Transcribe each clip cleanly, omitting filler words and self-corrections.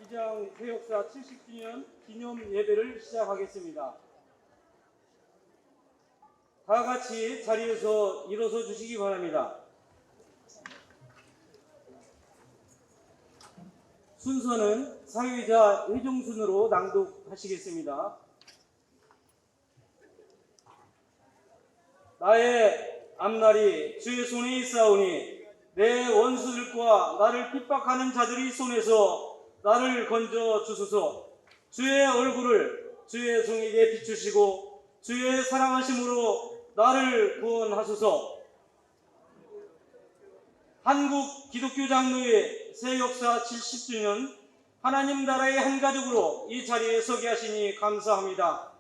이장 세역사 70주년 기념 예배를 시작하겠습니다. 다 같이 자리에서 일어서 주시기 바랍니다. 순서는 사회자 회종순으로 낭독하시겠습니다. 나의 앞날이 주의 손에 있사오니 내 원수들과 나를 핍박하는 자들이 손에서 나를 건져 주소서. 주의 얼굴을 주의 종에게 비추시고 주의 사랑하심으로 나를 구원하소서. 한국 기독교 장로회 세역사 70주년 하나님 나라의 한 가족으로 이 자리에 서게 하시니 감사합니다.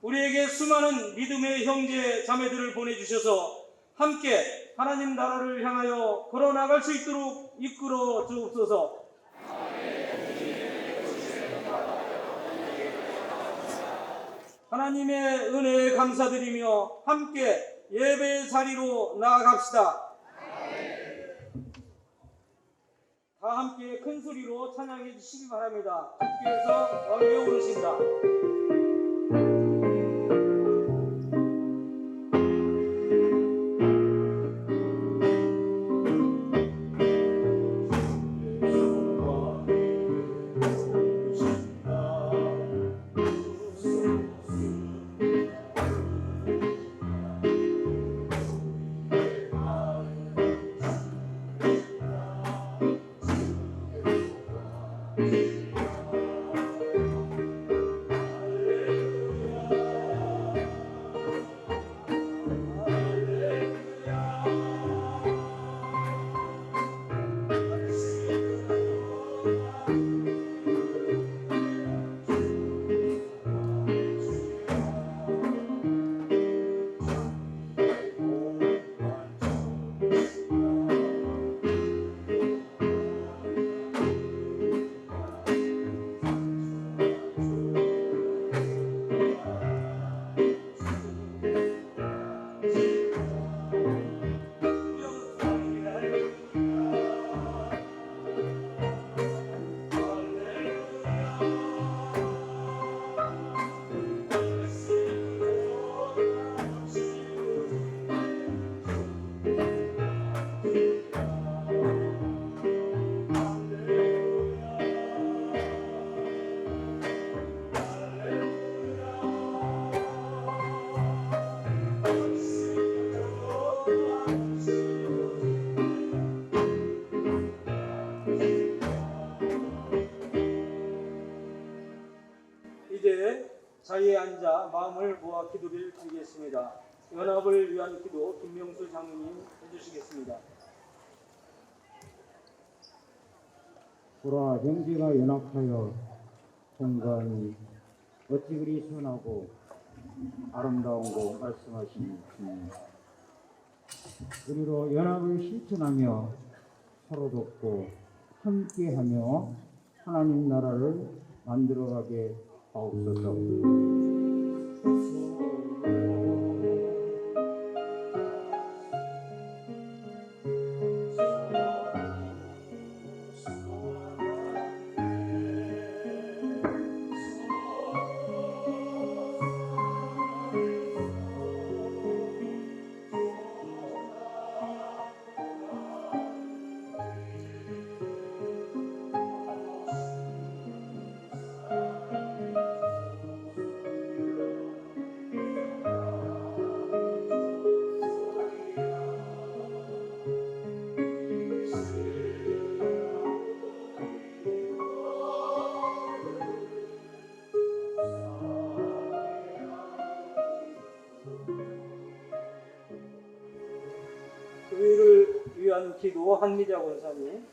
우리에게 수많은 믿음의 형제 자매들을 보내주셔서 함께 하나님 나라를 향하여 걸어나갈 수 있도록 이끌어 주옵소서. 하나님의 은혜에 감사드리며 함께 예배의 자리로 나아갑시다. 다 함께 큰 소리로 찬양해 주시기 바랍니다. 주께서 왕위에 오르신다. 이제 자리에 앉아 마음을 모아 기도를 드리겠습니다. 연합을 위한 기도 김명수 장로님 해주시겠습니다. 보라 형제가 연합하여 공간이 어찌 그리 선하고 아름다운고 말씀하신 주님, 우리로 연합을 실천하며 서로 돕고 함께하며 하나님 나라를 만들어가게 하옵소서. 교회를 위한 기도 한미자 권사님.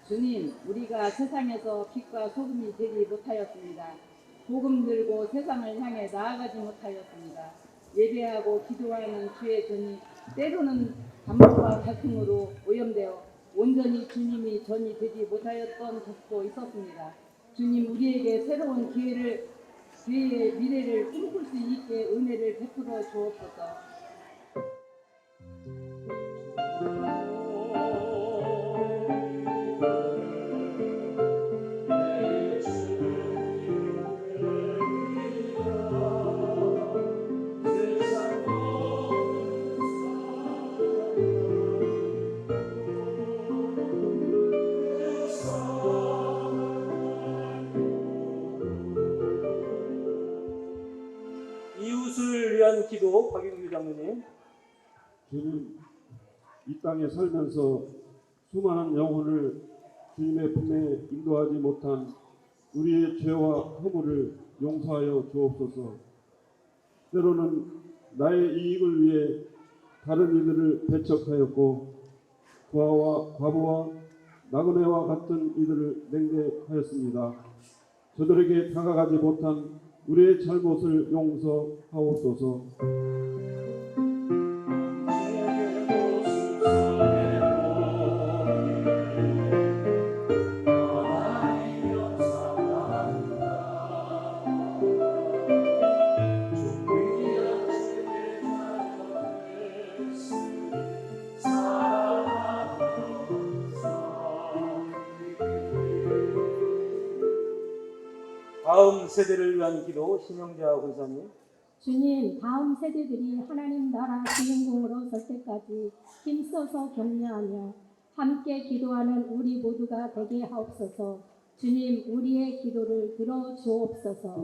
주님, 우리가 세상에서 빛과 소금이 되지 못하였습니다. 복음 들고 세상을 향해 나아가지 못하였습니다. 예배하고 기도하는 주의 전이 때로는 반복과 갈등으로 오염되어 온전히 주님이 전이 되지 못하였던 적도 있었습니다. 주님, 우리에게 새로운 기회의 미래를 꿈꿀 수 있게 은혜를 베풀어 주옵소서. 기도 박영규 장로님. 주님, 이 땅에 살면서 수많은 영혼을 주님의 품에 인도하지 못한 우리의 죄와 허물을 용서하여 주옵소서. 때로는 나의 이익을 위해 다른 이들을 배척하였고 부하와 과부와 나그네와 같은 이들을 냉대하였습니다. 저들에게 다가가지 못한 우리의 잘못을 용서하옵소서. 다음 세대를 위한 기도 신영자 권사님. 주님, 다음 세대들이 하나님 나라 주인공으로 설 때까지 힘써서 격려하며 함께 기도하는 우리 모두가 되게 하옵소서. 주님, 우리의 기도를 들어 주옵소서.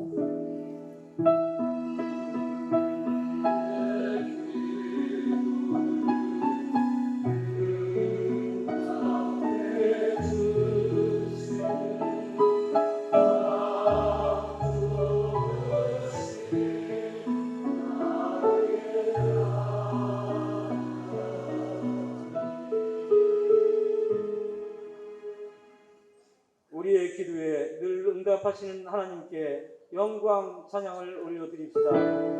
우리의 기도에 늘 응답하시는 하나님께 영광 찬양을 올려드립시다.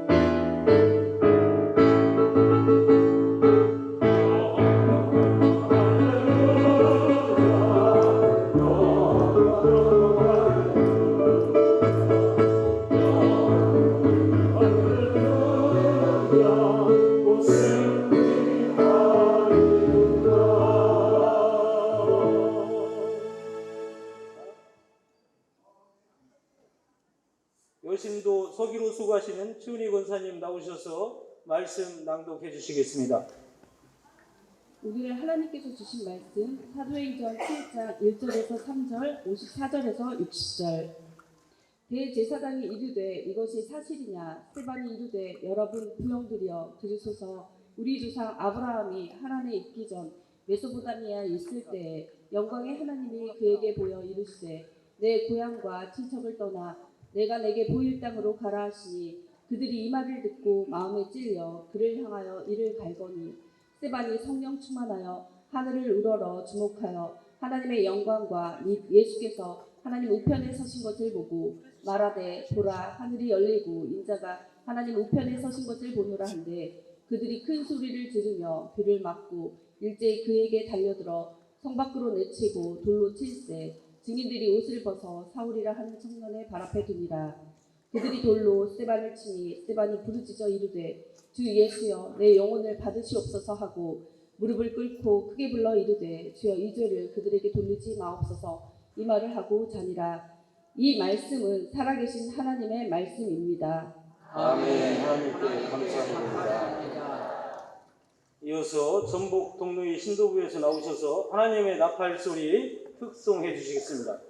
여신도 서기로 수고하시는 최은희 권사님 나오셔서 말씀 낭독해 주시겠습니다. 우리를 하나님께서 주신 말씀 사도행전 7장 1절에서 3절 54절에서 60절. 대제사장이 이르되 이것이 사실이냐? 스데반이 이르되 여러분 부형들이여 들으소서. 우리 조상 아브라함이 하란에 있기 전 메소포타미아에 있을 때에 영광의 하나님이 그에게 보여 이르시되 내 고향과 친척을 떠나 내가 내게 보일 땅으로 가라 하시니 그들이 이 말을 듣고 마음에 찔려 그를 향하여 이를 갈거니 스데반이 성령 충만하여 하늘을 우러러 주목하여 하나님의 영광과 및 예수께서 하나님 우편에 서신 것을 보고 말하되 보라 하늘이 열리고 인자가 하나님 우편에 서신 것을 보노라 한데 그들이 큰 소리를 지르며 귀를 막고 일제히 그에게 달려들어 성 밖으로 내치고 돌로 칠세 증인들이 옷을 벗어 사울이라 하는 청년의 발 앞에 두니라. 그들이 돌로 스데반을 치니 스데반이 부르짖어 이르되 주 예수여 내 영혼을 받으시옵소서 하고 무릎을 꿇고 크게 불러 이르되 주여 이 죄를 그들에게 돌리지 마옵소서 이 말을 하고 자니라. 이 말씀은 살아계신 하나님의 말씀입니다. 아멘. 하나님께 감사드립니다. 이어서 전북 동로의 신도부에서 나오셔서 하나님의 나팔 소리 흑송해 주시겠습니다.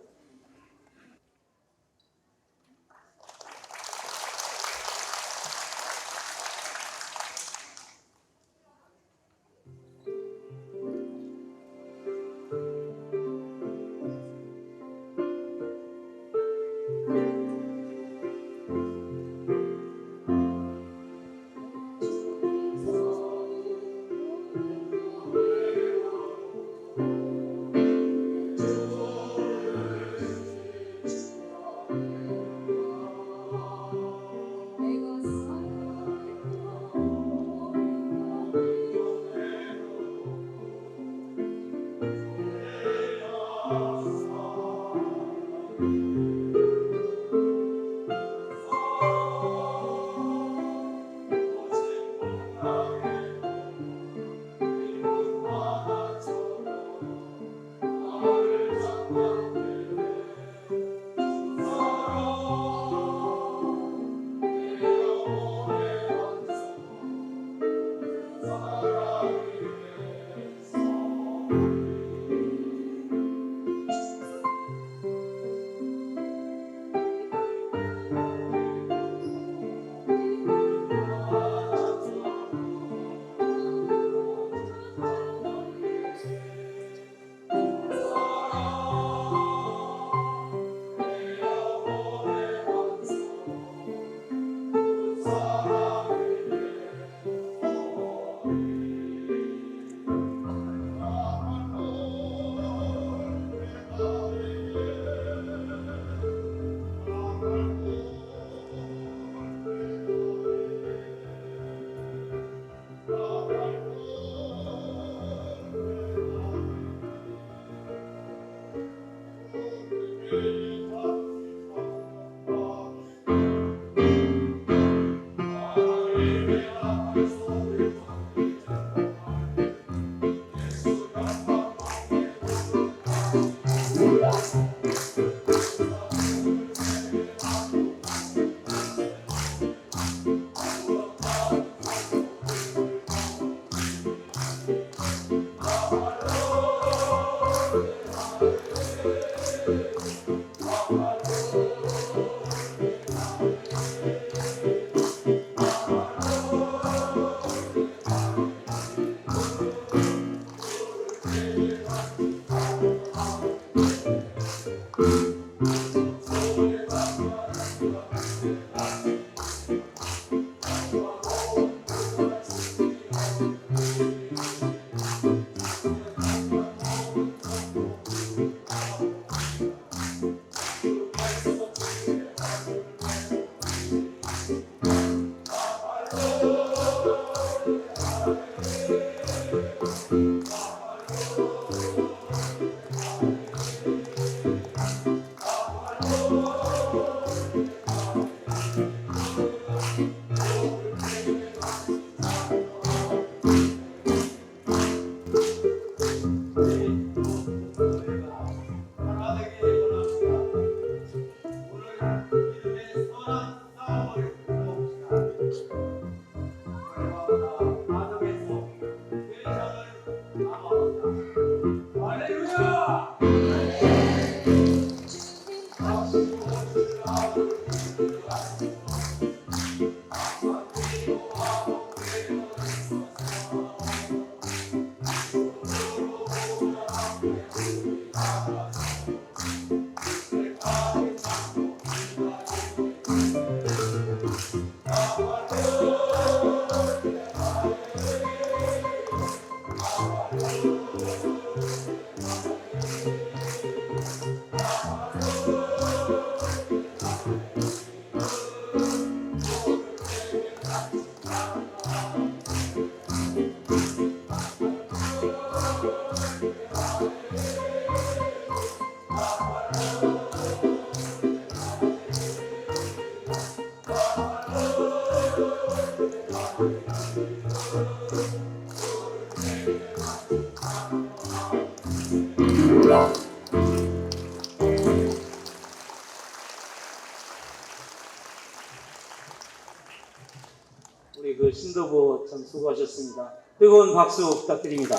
신도부 참 수고하셨습니다. 뜨거운 박수 부탁드립니다.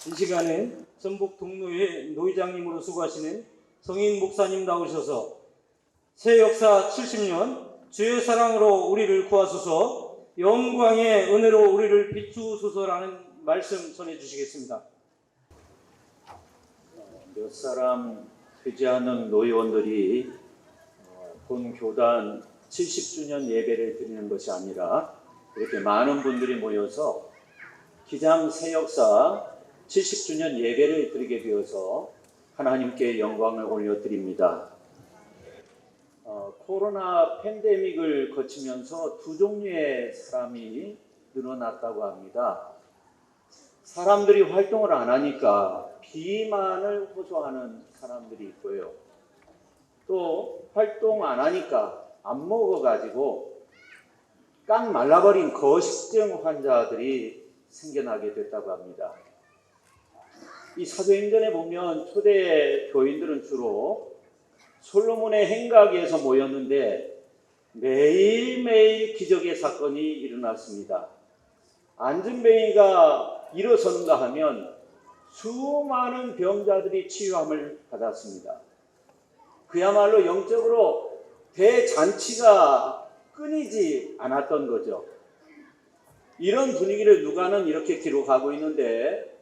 이 시간에 전북 동로회 노회장님으로 수고하시는 성인 목사님 나오셔서 새 역사 70년 주의 사랑으로 우리를 구하소서 영광의 은혜로 우리를 비추소서라는 말씀 전해주시겠습니다. 몇 사람 되지 않은 노회원들이 본 교단 70주년 예배를 드리는 것이 아니라 이렇게 많은 분들이 모여서 기장 새역사 70주년 예배를 드리게 되어서 하나님께 영광을 올려드립니다. 코로나 팬데믹을 거치면서 두 종류의 사람이 늘어났다고 합니다. 사람들이 활동을 안 하니까 비만을 호소하는 사람들이 있고요. 또 활동 안 하니까 안 먹어가지고 깡 말라버린 거식증 환자들이 생겨나게 됐다고 합니다. 이 사도행전에 보면 초대 교인들은 주로 솔로몬의 행각에서 모였는데 매일매일 기적의 사건이 일어났습니다. 안전뱅이가 일어서는가 하면 수많은 병자들이 치유함을 받았습니다. 그야말로 영적으로 대잔치가 끊이지 않았던 거죠. 이런 분위기를 누가는 이렇게 기록하고 있는데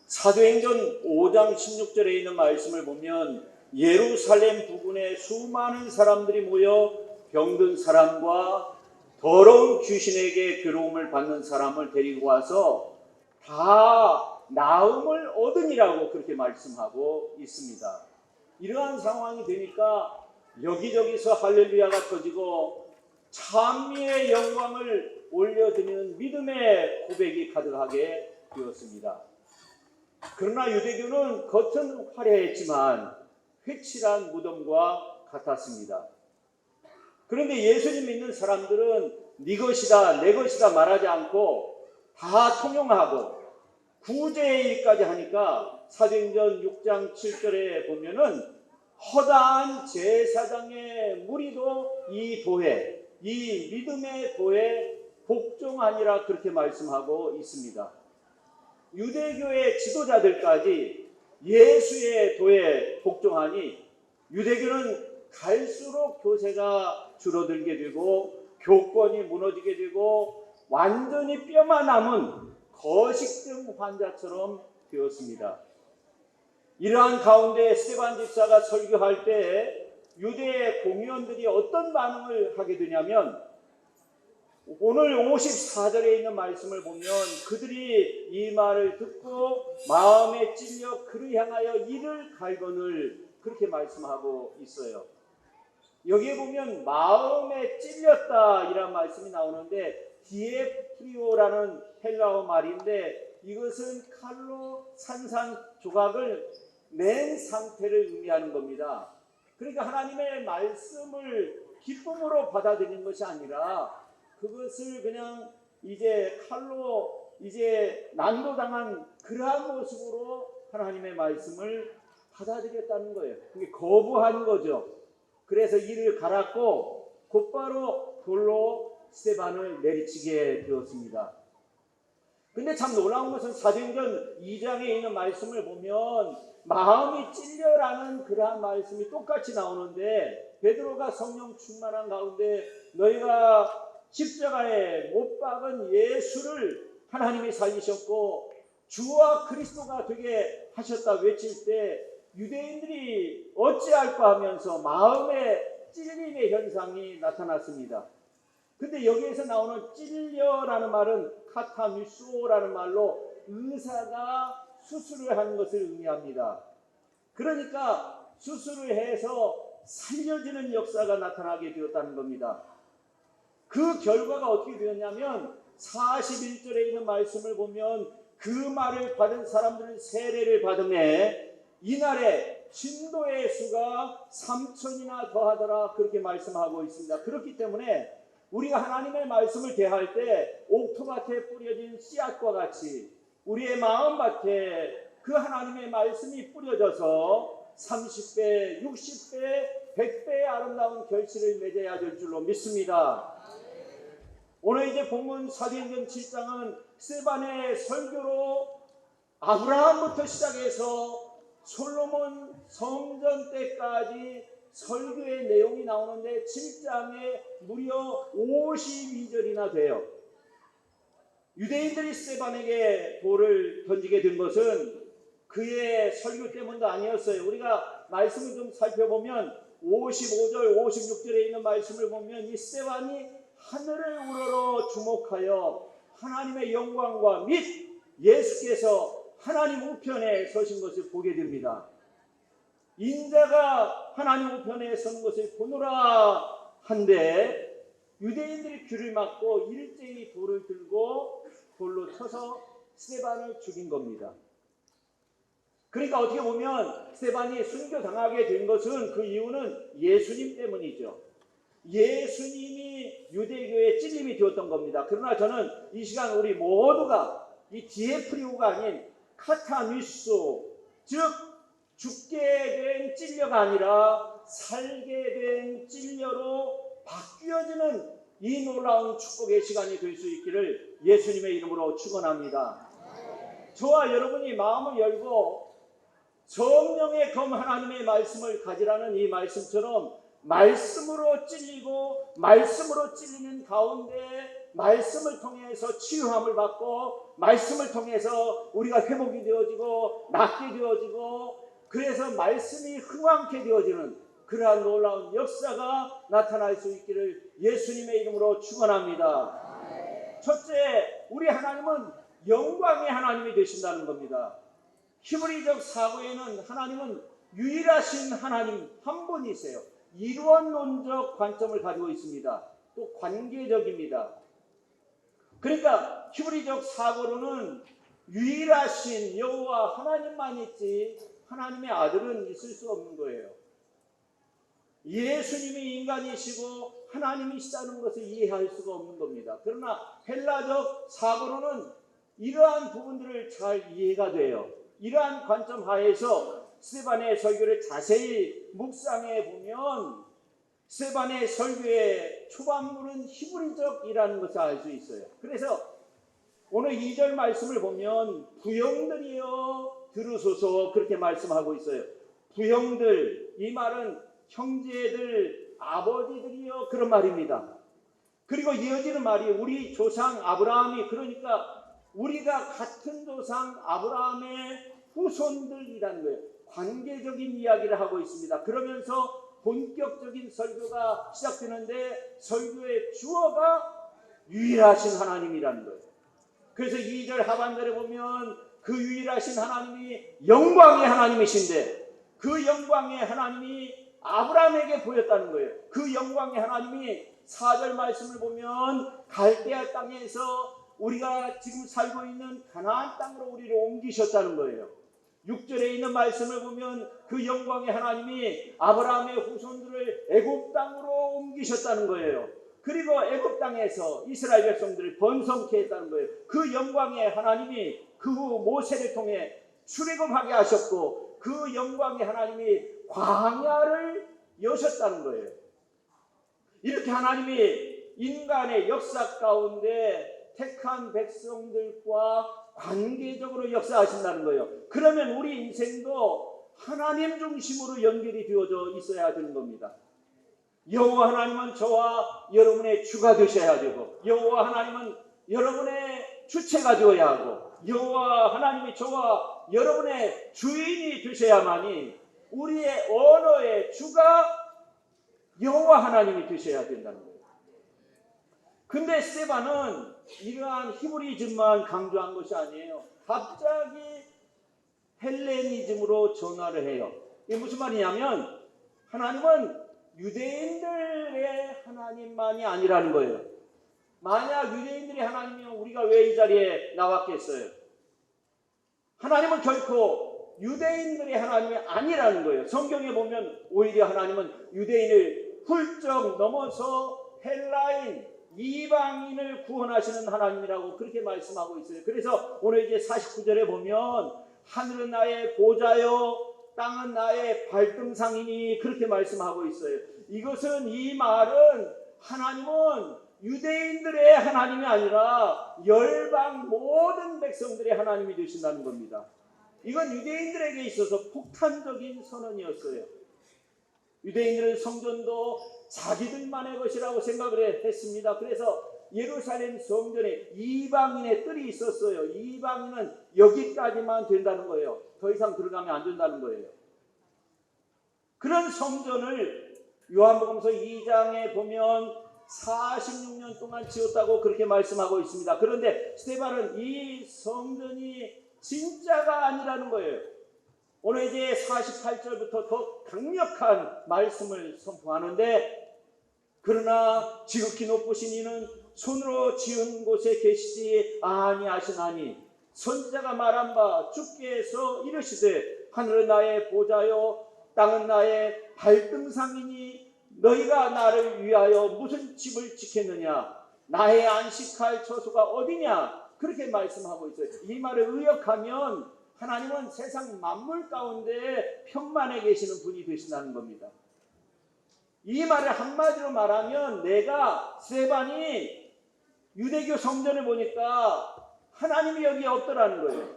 사도행전 5장 16절에 있는 말씀을 보면 예루살렘 부근에 수많은 사람들이 모여 병든 사람과 더러운 귀신에게 괴로움을 받는 사람을 데리고 와서 다 나음을 얻으니라고 그렇게 말씀하고 있습니다. 이러한 상황이 되니까 여기저기서 할렐루야가 터지고 찬미의 영광을 올려드리는 믿음의 고백이 가득하게 되었습니다. 그러나 유대교는 겉은 화려했지만 회칠한 무덤과 같았습니다. 그런데 예수님 믿는 사람들은 네 것이다 내 것이다 말하지 않고 다 통용하고 구제의 일까지 하니까 사도행전 6장 7절에 보면은 허다한 제사장의 무리도 이 도에, 이 믿음의 도에 복종하니라 그렇게 말씀하고 있습니다. 유대교의 지도자들까지 예수의 도에 복종하니 유대교는 갈수록 교세가 줄어들게 되고 교권이 무너지게 되고 완전히 뼈만 남은 거식증 환자처럼 되었습니다. 이러한 가운데 스데반 집사가 설교할 때 유대 공의원들이 어떤 반응을 하게 되냐면 오늘 54절에 있는 말씀을 보면 그들이 이 말을 듣고 마음에 찔려 그를 향하여 이를 갈거늘 그렇게 말씀하고 있어요. 여기에 보면 마음에 찔렸다 이란 말씀이 나오는데 디에프리오라는 헬라어 말인데 이것은 칼로 산산 조각을 낸 상태를 의미하는 겁니다. 그러니까 하나님의 말씀을 기쁨으로 받아들이는 것이 아니라 그것을 그냥 이제 칼로 이제 난도당한 그러한 모습으로 하나님의 말씀을 받아들였다는 거예요. 그게 거부한 거죠. 그래서 이를 갈았고 곧바로 돌로 스데반을 내리치게 되었습니다. 근데 참 놀라운 것은 사도행전 2장에 있는 말씀을 보면 마음이 찔려라는 그러한 말씀이 똑같이 나오는데 베드로가 성령 충만한 가운데 너희가 십자가에 못 박은 예수를 하나님이 살리셨고 주와 그리스도가 되게 하셨다 외칠 때 유대인들이 어찌할까 하면서 마음에 찔림의 현상이 나타났습니다. 근데 여기에서 나오는 찔려라는 말은 카타미소라는 말로 의사가 수술을 하는 것을 의미합니다. 그러니까 수술을 해서 살려지는 역사가 나타나게 되었다는 겁니다. 그 결과가 어떻게 되었냐면 41절에 있는 말씀을 보면 그 말을 받은 사람들은 세례를 받음에 이날에 신도의 수가 3,000이나 더하더라 그렇게 말씀하고 있습니다. 그렇기 때문에 우리가 하나님의 말씀을 대할 때 옥토밭에 뿌려진 씨앗과 같이 우리의 마음밭에 그 하나님의 말씀이 뿌려져서 30배, 60배, 100배의 아름다운 결실을 맺어야 될 줄로 믿습니다. 오늘 이제 본문 사도행전 7장은 스데반의 설교로 아브라함부터 시작해서 솔로몬 성전 때까지 설교의 내용이 나오는데 7장에 무려 52절이나 돼요. 유대인들이 스데반에게 돌을 던지게 된 것은 그의 설교 때문도 아니었어요. 우리가 말씀을 좀 살펴보면 55절, 56절에 있는 말씀을 보면 이 스데반이 하늘을 우러러 주목하여 하나님의 영광과 및 예수께서 하나님 우편에 서신 것을 보게 됩니다. 인자가 하나님 우편에 서는 것을 보노라 한데 유대인들이 귀를 막고 일제히 돌을 들고 돌로 쳐서 스데반을 죽인 겁니다. 그러니까 어떻게 보면 스데반이 순교당하게 된 것은 그 이유는 예수님 때문이죠. 예수님이 유대교의 찔림이 되었던 겁니다. 그러나 저는 이 시간 우리 모두가 이 디에프리오가 아닌 카타뉴소, 즉 죽게 된 찔려가 아니라 살게 된 찔려로 바뀌어지는 이 놀라운 축복의 시간이 될 수 있기를 예수님의 이름으로 축원합니다. 저와 여러분이 마음을 열고 성령의 검 하나님의 말씀을 가지라는 이 말씀처럼 말씀으로 찔리고 말씀으로 찔리는 가운데 말씀을 통해서 치유함을 받고 말씀을 통해서 우리가 회복이 되어지고 낫게 되어지고 그래서 말씀이 흥왕케 되어지는 그러한 놀라운 역사가 나타날 수 있기를 예수님의 이름으로 축원합니다. 첫째, 우리 하나님은 영광의 하나님이 되신다는 겁니다. 히브리적 사고에는 하나님은 유일하신 하나님 한 분이세요. 이론론적 관점을 가지고 있습니다. 또 관계적입니다. 그러니까 히브리적 사고로는 유일하신 여호와 하나님만 있지 하나님의 아들은 있을 수 없는 거예요. 예수님이 인간이시고 하나님이시다는 것을 이해할 수가 없는 겁니다. 그러나 헬라적 사고로는 이러한 부분들을 잘 이해가 돼요. 이러한 관점 하에서 스데반의 설교를 자세히 묵상해 보면 스데반의 설교의 초반부는 히브리적이라는 것을 알 수 있어요. 그래서 오늘 2절 말씀을 보면 부형들이여 들으소서 그렇게 말씀하고 있어요. 부형들, 이 말은 형제들, 아버지들이여 그런 말입니다. 그리고 이어지는 말이 우리 조상 아브라함이, 그러니까 우리가 같은 조상 아브라함의 후손들이라는 거예요. 관계적인 이야기를 하고 있습니다. 그러면서 본격적인 설교가 시작되는데 설교의 주어가 유일하신 하나님이라는 거예요. 그래서 2절 하반절에 보면 그 유일하신 하나님이 영광의 하나님이신데 그 영광의 하나님이 아브라함에게 보였다는 거예요. 그 영광의 하나님이 4절 말씀을 보면 갈대아 땅에서 우리가 지금 살고 있는 가나안 땅으로 우리를 옮기셨다는 거예요. 6절에 있는 말씀을 보면 그 영광의 하나님이 아브라함의 후손들을 애굽 땅으로 옮기셨다는 거예요. 그리고 애굽 땅에서 이스라엘 백성들을 번성케 했다는 거예요. 그 영광의 하나님이 그 후 모세를 통해 출애굽하게 하셨고 그 영광의 하나님이 광야를 여셨다는 거예요. 이렇게 하나님이 인간의 역사 가운데 택한 백성들과 관계적으로 역사하신다는 거예요. 그러면 우리 인생도 하나님 중심으로 연결이 되어져 있어야 되는 겁니다. 여호와 하나님은 저와 여러분의 주가 되셔야 되고 여호와 하나님은 여러분의 주체가 되어야 하고 여호와 하나님이 저와 여러분의 주인이 되셔야만이 우리의 언어의 주가 여호와 하나님이 되셔야 된다는 거예요. 근데 스데반은 이러한 히브리즘만 강조한 것이 아니에요. 갑자기 헬레니즘으로 전화를 해요. 이게 무슨 말이냐면 하나님은 유대인들의 하나님만이 아니라는 거예요. 만약 유대인들의 하나님이면 우리가 왜 이 자리에 나왔겠어요? 하나님은 결코 유대인들의 하나님이 아니라는 거예요. 성경에 보면 오히려 하나님은 유대인을 훌쩍 넘어서 헬라인, 이방인을 구원하시는 하나님이라고 그렇게 말씀하고 있어요. 그래서 오늘 이제 49절에 보면 하늘은 나의 보좌요 땅은 나의 발등상이니 그렇게 말씀하고 있어요. 이것은 이 말은 하나님은 유대인들의 하나님이 아니라 열방 모든 백성들의 하나님이 되신다는 겁니다. 이건 유대인들에게 있어서 폭탄적인 선언이었어요. 유대인들은 성전도 자기들만의 것이라고 생각을 했습니다. 그래서 예루살렘 성전에 이방인의 뜰이 있었어요. 이방인은 여기까지만 된다는 거예요. 더 이상 들어가면 안 된다는 거예요. 그런 성전을 요한복음서 2장에 보면 46년 동안 지었다고 그렇게 말씀하고 있습니다. 그런데 스데반은 이 성전이 진짜가 아니라는 거예요. 오늘 이제 48절부터 더 강력한 말씀을 선포하는데, 그러나 지극히 높으신 이는 손으로 지은 곳에 계시지 아니하시나니 선지자가 말한 바 주께서 이르시되 하늘은 나의 보좌요 땅은 나의 발등상이니 너희가 나를 위하여 무슨 집을 짓겠느냐, 나의 안식할 처소가 어디냐, 그렇게 말씀하고 있어요. 이 말을 의역하면 하나님은 세상 만물 가운데 평만에 계시는 분이 되신다는 겁니다. 이 말을 한마디로 말하면, 내가 스데반이 유대교 성전을 보니까 하나님이 여기 없더라는 거예요.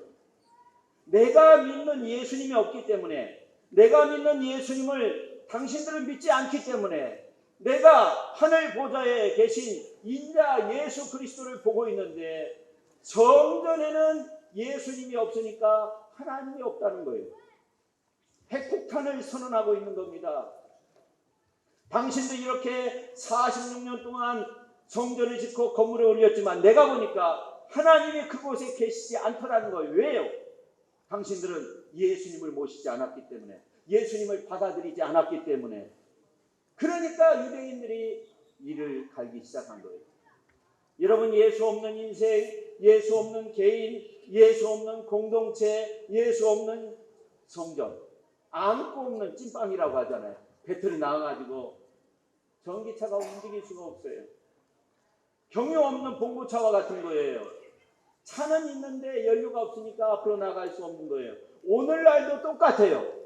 내가 믿는 예수님이 없기 때문에, 내가 믿는 예수님을 당신들은 믿지 않기 때문에, 내가 하늘 보좌에 계신 인자 예수 그리스도를 보고 있는데 성전에는 예수님이 없으니까 하나님이 없다는 거예요. 핵폭탄을 선언하고 있는 겁니다. 당신도 이렇게 46년 동안 성전을 짓고 건물을 올렸지만 내가 보니까 하나님이 그곳에 계시지 않더라는 거예요. 왜요? 당신들은 예수님을 모시지 않았기 때문에, 예수님을 받아들이지 않았기 때문에. 그러니까 유대인들이 이를 갈기 시작한 거예요. 여러분, 예수 없는 인생, 예수 없는 개인, 예수 없는 공동체, 예수 없는 성전, 안고 없는 찐빵이라고 하잖아요. 배터리 나와가지고 전기차가 움직일 수가 없어요. 경유 없는 봉고차와 같은 거예요. 차는 있는데 연료가 없으니까 앞으로 나갈 수 없는 거예요. 오늘날도 똑같아요.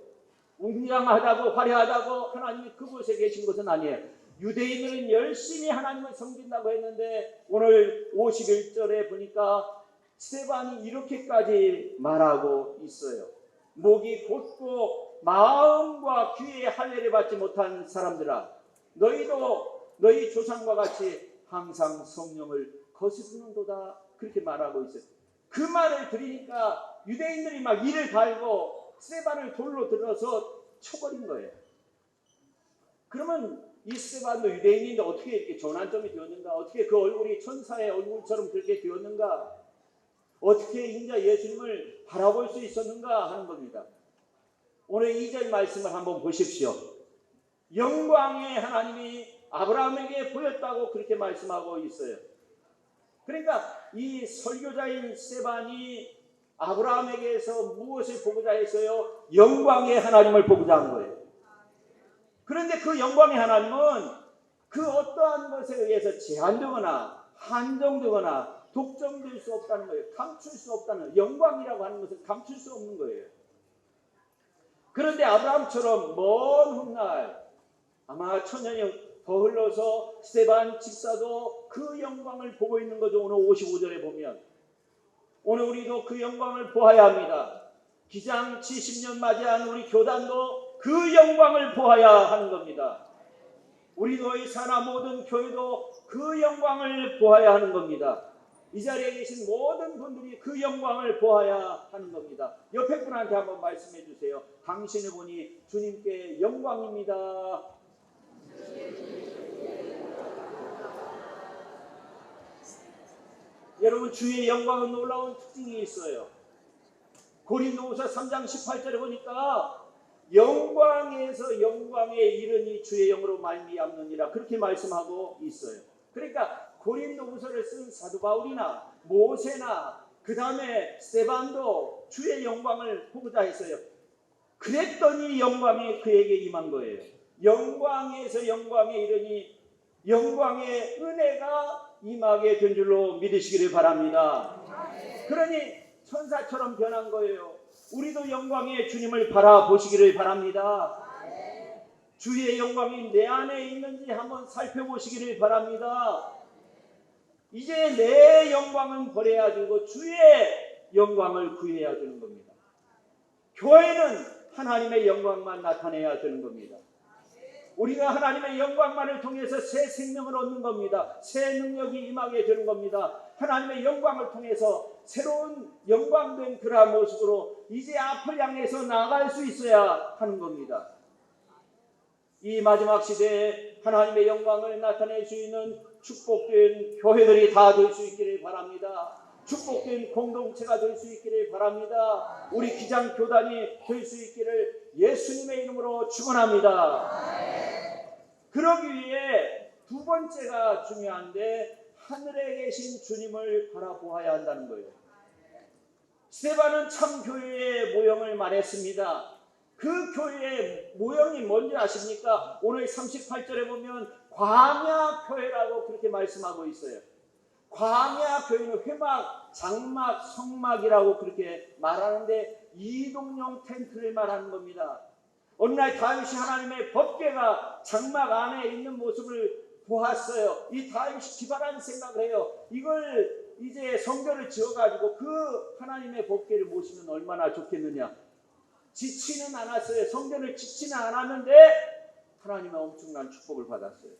웅장하다고 화려하다고 하나님이 그곳에 계신 것은 아니에요. 유대인들은 열심히 하나님을 섬긴다고 했는데 오늘 51절에 보니까 스데반이 이렇게까지 말하고 있어요. 목이 곧고 마음과 귀에 할례를 받지 못한 사람들아, 너희도 너희 조상과 같이 항상 성령을 거스르는도다, 그렇게 말하고 있어요. 그 말을 들으니까 유대인들이 막 이를 갈고 스데반을 돌로 들어서 쳐버린 거예요. 그러면 이 스데반도 유대인인데 어떻게 이렇게 전환점이 되었는가? 어떻게 그 얼굴이 천사의 얼굴처럼 그렇게 되었는가? 어떻게 인자 예수님을 바라볼 수 있었는가 하는 겁니다. 오늘 2절 말씀을 한번 보십시오. 영광의 하나님이 아브라함에게 보였다고 그렇게 말씀하고 있어요. 그러니까 이 설교자인 스데반이 아브라함에게서 무엇을 보고자 했어요? 영광의 하나님을 보고자 한 거예요. 그런데 그 영광의 하나님은 그 어떠한 것에 의해서 제한되거나 한정되거나 독점될 수 없다는 거예요. 감출 수 없다는, 영광이라고 하는 것은 감출 수 없는 거예요. 그런데 아브라함처럼 먼 훗날 아마 천년이 더 흘러서 스데반 집사도 그 영광을 보고 있는 거죠. 오늘 55절에 보면 오늘 우리도 그 영광을 보아야 합니다. 기장 70년 맞이한 우리 교단도 그 영광을 보아야 하는 겁니다. 우리 너희 산하 모든 교회도 그 영광을 보아야 하는 겁니다. 이 자리에 계신 모든 분들이 그 영광을 보아야 하는 겁니다. 옆에 분한테 한번 말씀해 주세요. 당신을 보니 주님께 영광입니다. 여러분, 주의 영광은 놀라운 특징이 있어요. 고린도후서 3장 18절에 보니까 영광에서 영광에 이르니 주의 영으로 말미암느니라, 그렇게 말씀하고 있어요. 그러니까 고린도후서를 쓴 사도 바울이나 모세나 그 다음에 스데반도 주의 영광을 보고자 했어요. 그랬더니 영광이 그에게 임한 거예요. 영광에서 영광에 이르니 영광의 은혜가 임하게 된 줄로 믿으시기를 바랍니다. 그러니 천사처럼 변한 거예요. 우리도 영광의 주님을 바라보시기를 바랍니다. 주의 영광이 내 안에 있는지 한번 살펴보시기를 바랍니다. 이제 내 영광은 버려야 되고 주의 영광을 구해야 되는 겁니다. 교회는 하나님의 영광만 나타내야 되는 겁니다. 우리가 하나님의 영광만을 통해서 새 생명을 얻는 겁니다. 새 능력이 임하게 되는 겁니다. 하나님의 영광을 통해서 새로운 영광된 그러한 모습으로 이제 앞을 향해서 나아갈 수 있어야 하는 겁니다. 이 마지막 시대에 하나님의 영광을 나타낼 수 있는 축복된 교회들이 다 될 수 있기를 바랍니다. 축복된 공동체가 될 수 있기를 바랍니다. 우리 기장 교단이 될 수 있기를 예수님의 이름으로 축원합니다. 그러기 위해 두 번째가 중요한데 하늘에 계신 주님을 바라보아야 한다는 거예요. 스데반은 참 교회의 모형을 말했습니다. 그 교회의 모형이 뭔지 아십니까? 오늘 38절에 보면 광야교회라고 그렇게 말씀하고 있어요. 광야교회는 회막, 장막, 성막이라고 그렇게 말하는데 이동용 텐트를 말하는 겁니다. 어느 날 다윗이 하나님의 법궤가 장막 안에 있는 모습을 보았어요. 이 다윗이 기발한 생각을 해요. 이걸 이제 성전을 지어가지고 그 하나님의 법궤를 모시면 얼마나 좋겠느냐. 지치는 않았어요. 성전을 지치는 않았는데 하나님의 엄청난 축복을 받았어요.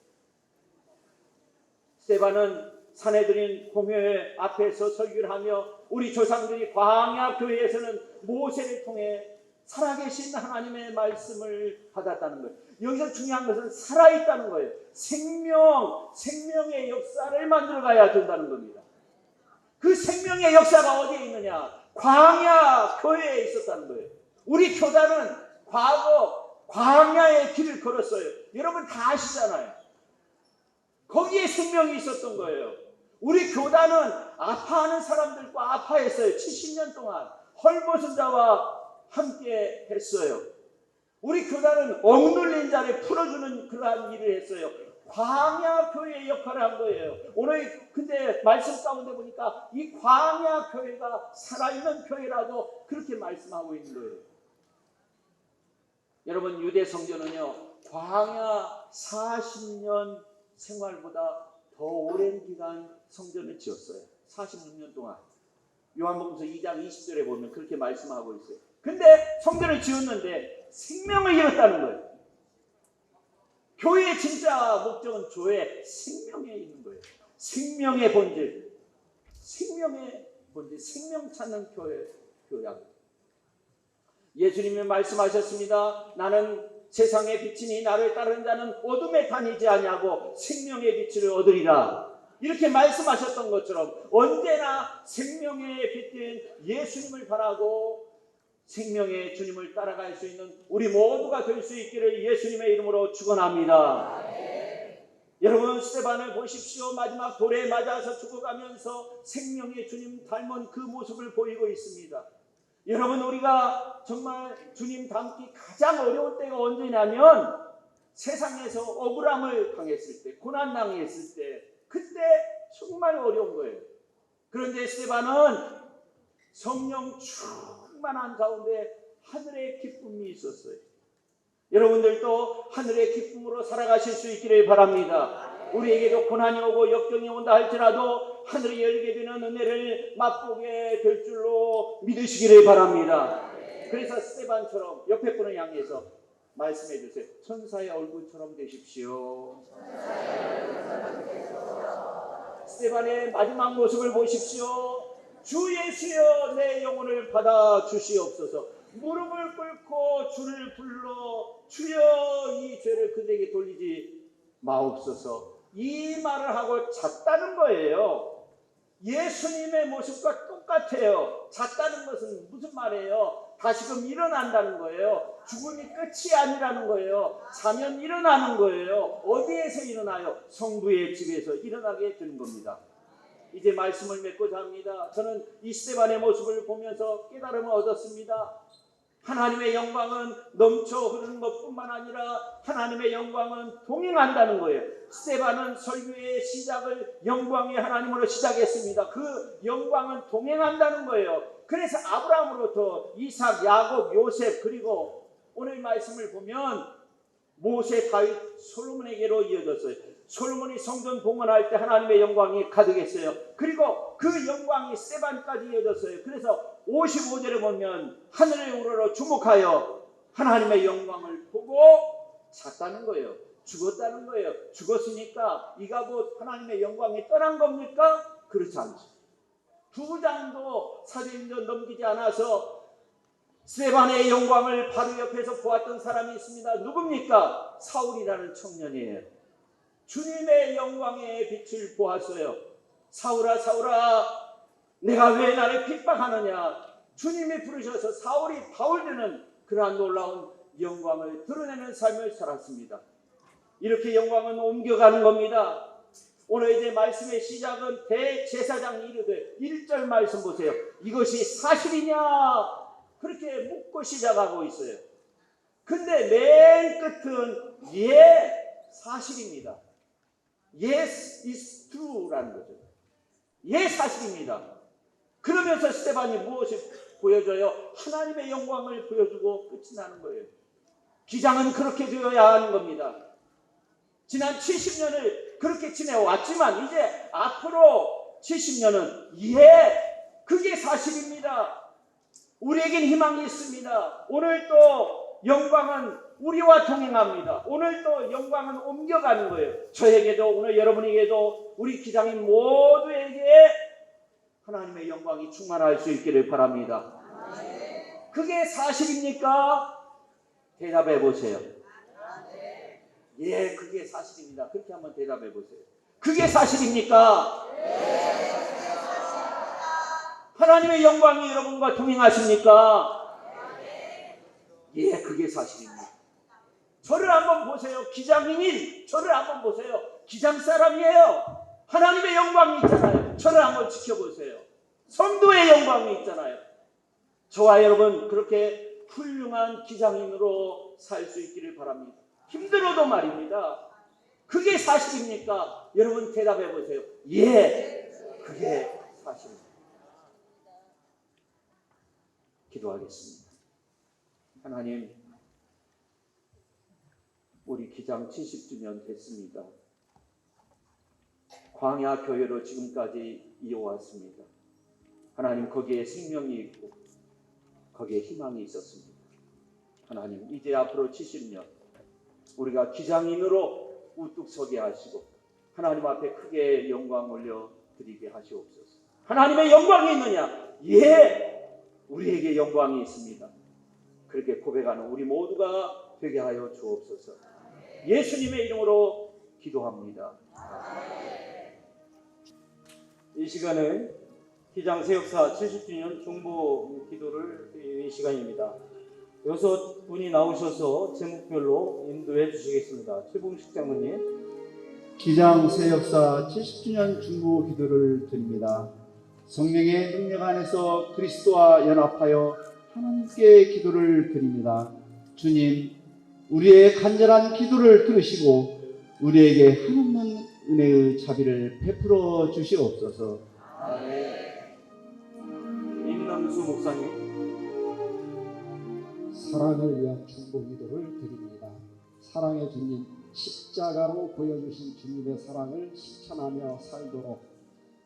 스데반은 사내들인 공회 앞에서 설교를 하며 우리 조상들이 광야교회에서는 모세를 통해 살아계신 하나님의 말씀을 받았다는 거예요. 여기서 중요한 것은 살아있다는 거예요. 생명의 역사를 만들어가야 된다는 겁니다. 그 생명의 역사가 어디에 있느냐? 광야교회에 있었다는 거예요. 우리 교단은 과거 광야의 길을 걸었어요. 여러분 다 아시잖아요. 거기에 생명이 있었던 거예요. 우리 교단은 아파하는 사람들과 아파했어요. 70년 동안 헐벗은 자와 함께 했어요. 우리 교단은 억눌린 자를 풀어주는 그러한 일을 했어요. 광야교회의 역할을 한 거예요. 오늘 근데 말씀 가운데 보니까 이 광야교회가 살아있는 교회라고 그렇게 말씀하고 있는 거예요. 여러분 유대 성전은요 광야 40년 생활보다 더 오랜 기간 성전을 지었어요. 46년 동안. 요한복음서 2장 20절에 보면 그렇게 말씀하고 있어요. 근데 성전을 지었는데 생명을 잃었다는 거예요. 교회의 진짜 목적은 교회 생명에 있는 거예요. 생명의 본질, 생명 찾는 교회라고. 예수님이 말씀하셨습니다. 나는 세상의 빛이니 나를 따르는 자는 어둠에 다니지 아니하고 생명의 빛을 얻으리라. 이렇게 말씀하셨던 것처럼 언제나 생명의 빛인 예수님을 바라고 생명의 주님을 따라갈 수 있는 우리 모두가 될 수 있기를 예수님의 이름으로 축원합니다. 여러분 스데반을 보십시오. 마지막 돌에 맞아서 죽어가면서 생명의 주님 닮은 그 모습을 보이고 있습니다. 여러분 우리가 정말 주님 닮기 가장 어려운 때가 언제냐면 세상에서 억울함을 당했을 때, 고난당했을 때, 그때 정말 어려운 거예요. 그런데 스데반은 성령 충만한 가운데 하늘의 기쁨이 있었어요. 여러분들도 하늘의 기쁨으로 살아가실 수 있기를 바랍니다. 우리에게도 고난이 오고 역경이 온다 할지라도 하늘이 열게 되는 은혜를 맛보게 될 줄로 믿으시기를 바랍니다. 그래서 스데반처럼 옆에 분을 향해서 말씀해 주세요. 천사의 얼굴처럼 되십시오. 스데반의 마지막 모습을 보십시오. 주 예수여 내 영혼을 받아 주시옵소서. 무릎을 꿇고 주를 불러 주여 이 죄를 그들에게 돌리지 마옵소서. 이 말을 하고 잤다는 거예요. 예수님의 모습과 똑같아요. 잤다는 것은 무슨 말이에요? 다시금 일어난다는 거예요. 죽음이 끝이 아니라는 거예요. 자면 일어나는 거예요. 어디에서 일어나요? 성부의 집에서 일어나게 되는 겁니다. 이제 말씀을 맺고자 합니다. 저는 이 스데반의 모습을 보면서 깨달음을 얻었습니다. 하나님의 영광은 넘쳐 흐르는 것뿐만 아니라 하나님의 영광은 동행한다는 거예요. 스데반은 설교의 시작을 영광의 하나님으로 시작했습니다. 그 영광은 동행한다는 거예요. 그래서 아브라함으로부터 이삭, 야곱, 요셉, 그리고 오늘 말씀을 보면 모세, 다윗, 솔로몬에게로 이어졌어요. 솔로몬이 성전 봉헌할 때 하나님의 영광이 가득했어요. 그리고 그 영광이 스데반까지 이어졌어요. 그래서 55절에 보면 하늘을 우러러 주목하여 하나님의 영광을 보고 잤다는 거예요. 죽었다는 거예요. 죽었으니까 이가 곧 하나님의 영광이 떠난 겁니까? 그렇지 않죠. 2장도 사도행전 넘기지 않아서 스데반의 영광을 바로 옆에서 보았던 사람이 있습니다. 누굽니까? 사울이라는 청년이에요. 주님의 영광의 빛을 보았어요. 사울아, 사울아, 내가 왜 나를 핍박하느냐? 주님이 부르셔서 사울이 바울되는 그러한 놀라운 영광을 드러내는 삶을 살았습니다. 이렇게 영광은 옮겨가는 겁니다. 오늘 이제 말씀의 시작은 대제사장이 이르되 1절 말씀 보세요. 이것이 사실이냐? 그렇게 묻고 시작하고 있어요. 근데 맨 끝은 예, 사실입니다. Yes is true라는 거죠. 예, 사실입니다. 그러면서 스데반이 무엇을 보여줘요? 하나님의 영광을 보여주고 끝이 나는 거예요. 기장은 그렇게 되어야 하는 겁니다. 지난 70년을 그렇게 지내왔지만 이제 앞으로 70년은 예, 그게 사실입니다. 우리에겐 희망이 있습니다. 오늘 또 영광은 우리와 동행합니다. 오늘 또 영광은 옮겨가는 거예요. 저에게도 오늘 여러분에게도 우리 기장인 모두에게 하나님의 영광이 충만할 수 있기를 바랍니다. 그게 사실입니까? 대답해 보세요. 예, 그게 사실입니다. 그렇게 한번 대답해 보세요. 그게 사실입니까? 하나님의 영광이 여러분과 동행하십니까? 예, 그게 사실입니다. 저를 한번 보세요. 기장님, 저를 한번 보세요. 기장 사람이에요. 하나님의 영광이 있잖아요. 저를 한번 지켜보세요. 성도의 영광이 있잖아요. 저와 여러분 그렇게 훌륭한 기장인으로 살 수 있기를 바랍니다. 힘들어도 말입니다. 그게 사실입니까? 여러분 대답해 보세요. 예, 그게 사실입니다. 기도하겠습니다. 하나님, 우리 기장 70주년 됐습니다. 광야 교회로 지금까지 이어왔습니다. 하나님, 거기에 생명이 있고 거기에 희망이 있었습니다. 하나님, 이제 앞으로 70년 우리가 기장인으로 우뚝 서게 하시고 하나님 앞에 크게 영광 올려드리게 하시옵소서. 하나님의 영광이 있느냐? 예, 우리에게 영광이 있습니다. 그렇게 고백하는 우리 모두가 되게 하여 주옵소서. 예수님의 이름으로 기도합니다. 이 시간은 기장 세역사 70주년 중보 기도를 드리는 시간입니다. 6분이 나오셔서 제목별로 인도해 주시겠습니다. 최봉식 장로님. 기장 세역사 70주년 중보 기도를 드립니다. 성령의 능력 안에서 그리스도와 연합하여 하나님께 기도를 드립니다. 주님, 우리의 간절한 기도를 들으시고 우리에게 한없는 은혜의 자비를 베풀어 주시옵소서. 임남수 목사님. 사랑을 위한 중보 기도를 드립니다. 사랑의 주님, 십자가로 보여주신 주님의 사랑을 실천하며 살도록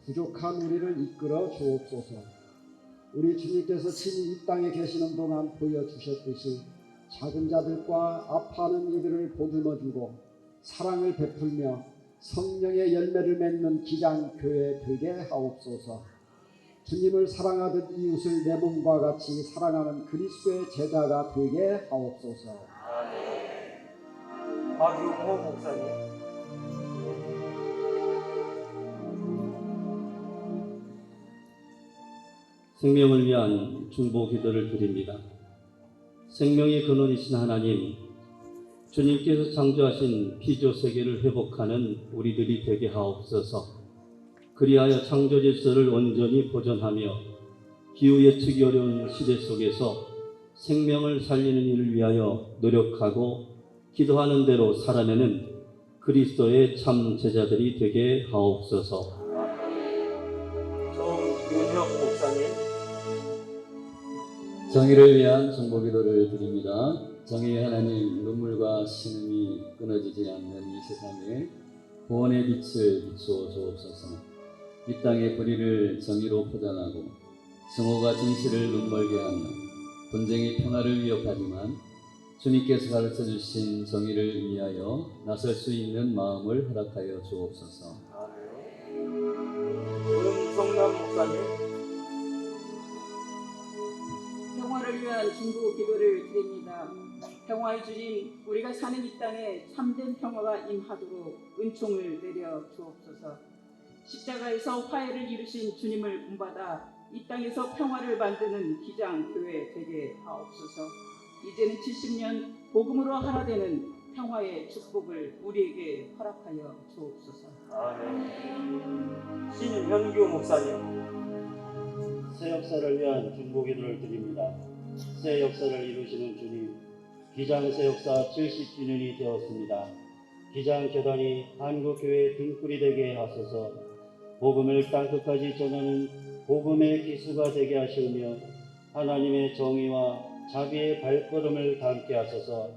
부족한 우리를 이끌어 주옵소서. 우리 주님께서 친히 이 땅에 계시는 동안 보여주셨듯이 작은 자들과 아파하는 이들을 보듬어주고 사랑을 베풀며 성령의 열매를 맺는 기장교회 되게 하옵소서. 주님을 사랑하듯 이웃을 내 몸과 같이 사랑하는 그리스도의 제자가 되게 하옵소서. 박용호 목사님. 생명을 위한 중보 기도를 드립니다. 생명의 근원이신 하나님, 주님께서 창조하신 피조 세계를 회복하는 우리들이 되게 하옵소서. 그리하여 창조 질서를 온전히 보존하며 기후 예측이 어려운 시대 속에서 생명을 살리는 일을 위하여 노력하고 기도하는 대로 살아내는 그리스도의 참 제자들이 되게 하옵소서. 정윤혁 목사님. 정의를 위한 중보기도를 드립니다. 정의의 하나님, 눈물과 신음이 끊어지지 않는 이 세상에 구원의 빛을 비추어 주옵소서. 이 땅의 불의를 정의로 포장하고 정오가 진실을 눈멀게 하며 분쟁이 평화를 위협하지만 주님께서 가르쳐 주신 정의를 위하여 나설 수 있는 마음을 허락하여 주옵소서. 은성남 목사님. 평화를 위한 중보 기도를 드립니다. 평화의 주님, 우리가 사는 이 땅에 참된 평화가 임하도록 은총을 내려 주옵소서. 십자가에서 화해를 이루신 주님을 본받아 이 땅에서 평화를 만드는 기장교회 되게 하옵소서. 이제는 70년 복음으로 하나 되는 평화의 축복을 우리에게 허락하여 주옵소서. 아멘. 신현규 목사님. 새 역사를 위한 중보기도를 드립니다. 새 역사를 이루시는 주님, 기장 새 역사 70주년이 되었습니다. 기장 교단이 한국교회의 등불이 되게 하소서. 복음을 땅끝까지 전하는 복음의 기수가 되게 하시며 하나님의 정의와 자비의 발걸음을 닮게 하소서.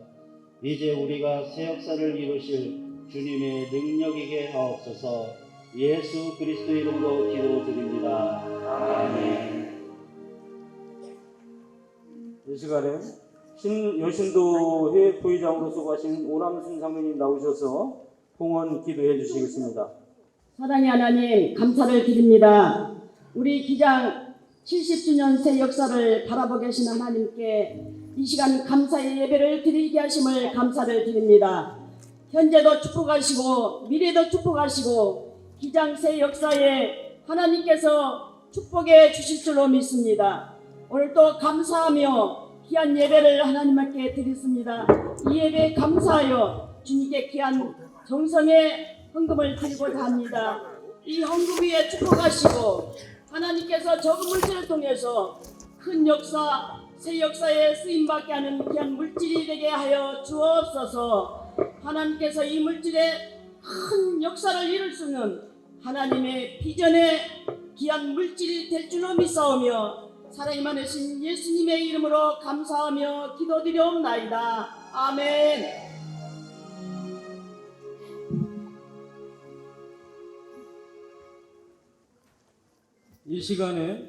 이제 우리가 새 역사를 이루실 주님의 능력이게 하옵소서. 예수 그리스도 이름으로 기도드립니다. 아멘. 이 시간에 신여신도회 부의장으로 수고하신 오남순 장로님 나오셔서 봉헌 기도해 주시겠습니다. 사랑의 하나님, 감사를 드립니다. 우리 기장 70주년 새 역사를 바라보고 계신 하나님께 이 시간 감사의 예배를 드리게 하심을 감사를 드립니다. 현재도 축복하시고 미래도 축복하시고 기장 새 역사에 하나님께서 축복해 주실 줄로 믿습니다. 오늘도 감사하며 귀한 예배를 하나님께 드렸습니다. 이 예배에 감사하여 주님께 귀한 정성의 헌금을 드리고자 합니다. 이 헌금 위에 축복하시고 하나님께서 적은 물질을 통해서 큰 역사, 새 역사에 쓰임받게 하는 귀한 물질이 되게 하여 주옵소서. 하나님께서 이 물질에 큰 역사를 이룰 수 있는 하나님의 비전의 귀한 물질이 될 줄로 믿사오며 사랑이 많으신 예수님의 이름으로 감사하며 기도드리옵나이다. 아멘. 이 시간에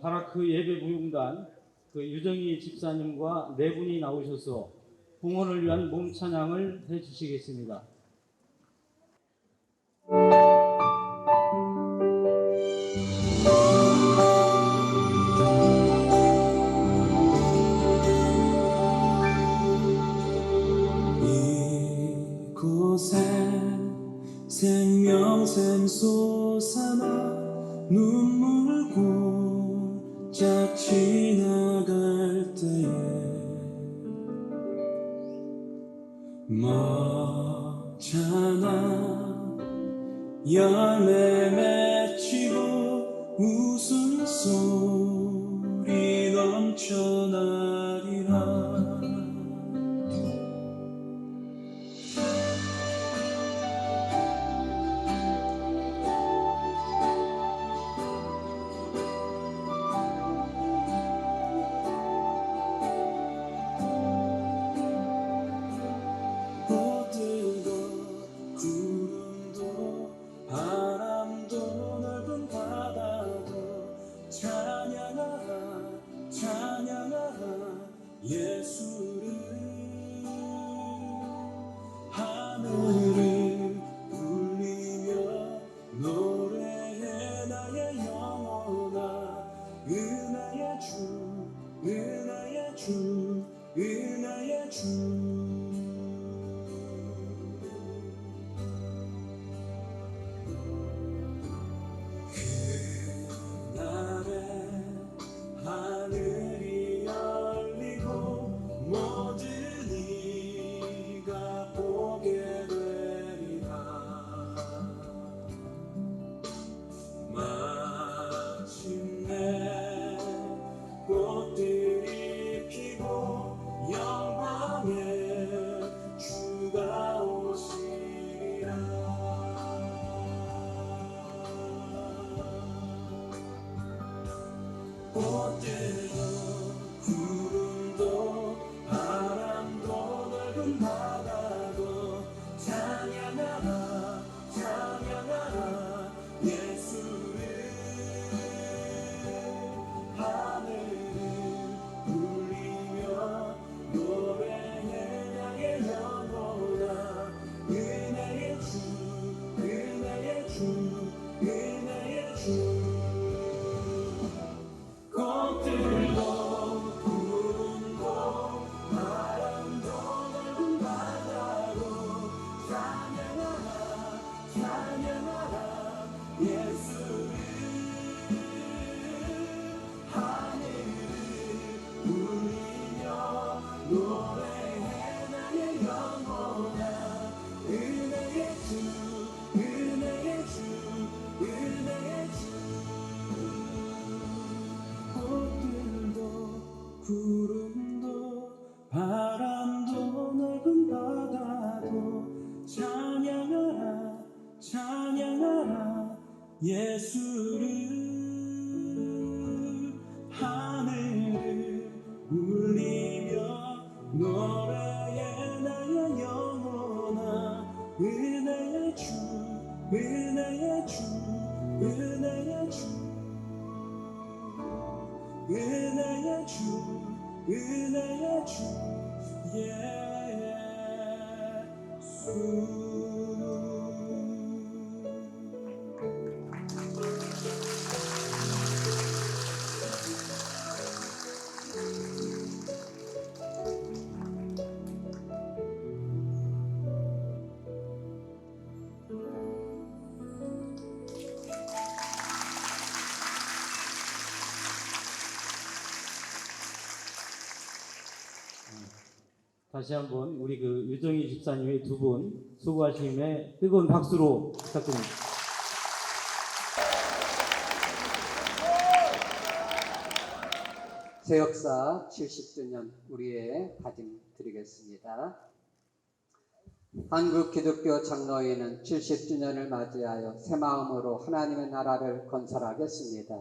바라크 예배무용단 유정희 집사님과 네 분이 나오셔서 봉헌을 위한 몸찬양을 해주시겠습니다. 이곳에 생명샘 솟아나 눈물 고짝 지나갈 때에 먹잖아 열매 맺히고 웃음소리 넘쳐나리라. 예수를 하늘을 울리며 노래해 나의 영혼아. 은혜의 주, 은혜의 주, 은혜의 주. 그날에 하늘이 모든 이가 보게 되리라. 마침내 꽃들이 은혜의 주 다시 한번 우리 그 유정희 집사님의 두 분 수고하심에 뜨거운 박수로 부탁드립니다. 새역사 70주년 우리의 다짐 드리겠습니다. 한국 기독교 장로회는 70주년을 맞이하여 새 마음으로 하나님의 나라를 건설하겠습니다.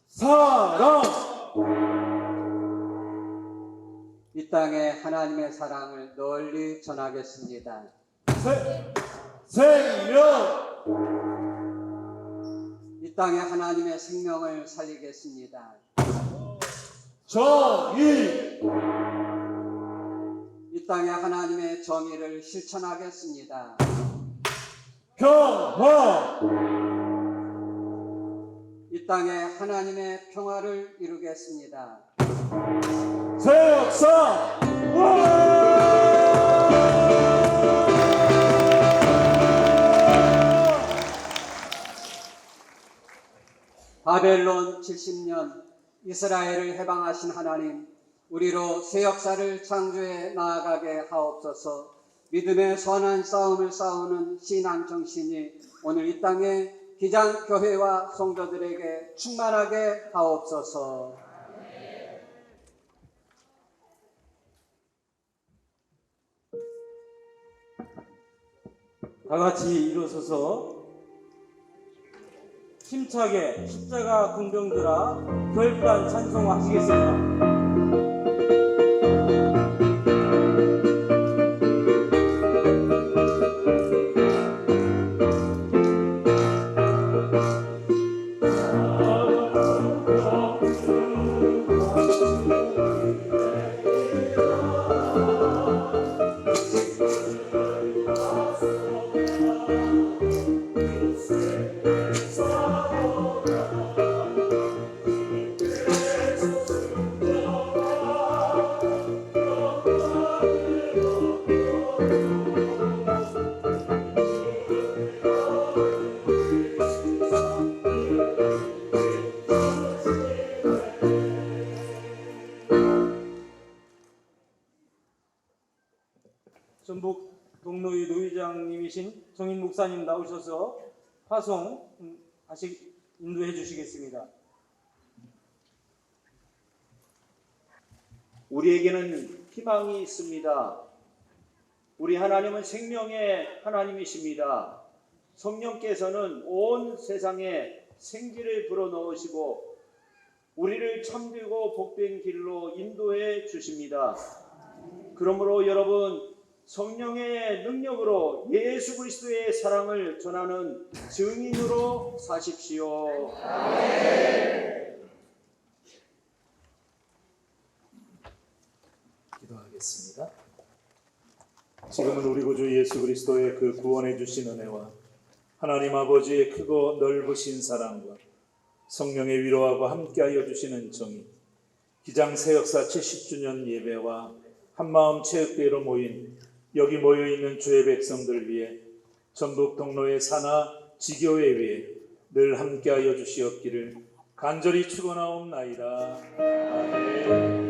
사랑! 이 땅에 하나님의 사랑을 널리 전하겠습니다. 생명! 이 땅에 하나님의 생명을 살리겠습니다. 정의! 이 땅에 하나님의 정의를 실천하겠습니다. 평화! 이 땅에 하나님의 평화를 이루겠습니다. 새역사! 바벨론 70년 이스라엘을 해방하신 하나님, 우리로 새 역사를 창조해 나아가게 하옵소서. 믿음의 선한 싸움을 싸우는 신앙 정신이 오늘 이 땅에 기장 교회와 성도들에게 충만하게 하옵소서. 다 같이 일어서서 힘차게 십자가 군병들아 결단 찬송하시겠습니다. 전북 동로의 노회장님이신 정인 목사님 나오셔서 파송 인도해 주시겠습니다. 우리에게는 희망이 있습니다. 우리 하나님은 생명의 하나님이십니다. 성령께서는 온 세상에 생기를 불어넣으시고 우리를 참되고 복된 길로 인도해 주십니다. 그러므로 여러분, 성령의 능력으로 예수 그리스도의 사랑을 전하는 증인으로 사십시오. 기도하겠습니다. 지금은 우리 구주 예수 그리스도의 그 구원해 주신 은혜와 하나님 아버지의 크고 넓으신 사랑과 성령의 위로하고 함께하여 주시는 정의, 기장 새역사 70주년 예배와 한마음 체육대회로 모인 여기 모여있는 주의 백성들 위해 전북 동로의 산하 지교회 위에 늘 함께하여 주시옵기를 간절히 축원하옵나이다. 아멘.